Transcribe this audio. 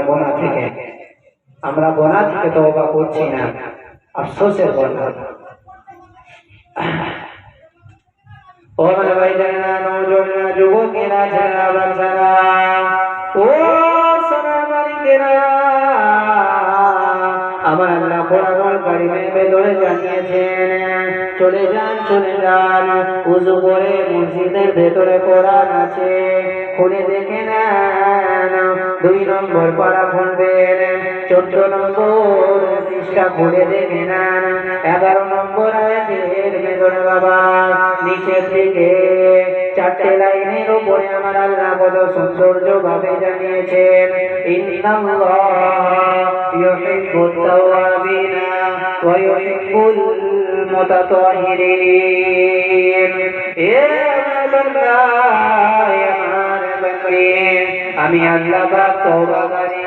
গোনা থেকে আমরা গোনা থেকে তওবা করছি না, আফসোসের কথা। ও আমার ভাইজানেরা, নওজোয়ানেরা, যুবকেরা, ছেলেরা, বাচ্চারা, ও সোনার মানিকেরা, আমার আল্লাহ কোরআনুল কারীমের ভেতরে জানিয়েছেন, চলে যান চলে যান, উযু করে মসজিদের ভেতরে কোরআন আছে, খুলে দেখে নেন, 2 নম্বর পারা খুলবেন, 14 নম্বর পৃষ্ঠা খুলে দেখে নেন, 11 নম্বর আয়াতের ভেতরে বাবা নিচের দিকে 4টে লাইনের উপরে আমার আল্লাহ কত সৌন্দর্য ভাবে জানিয়েছেন, ইন্নাল্লাহ ইউহিব্বুত তাওয়াবিনা ওয়া ইউহিব্বুল মুতাতাহহিরিন। আমি আল্লাহ পাক তওবাকারী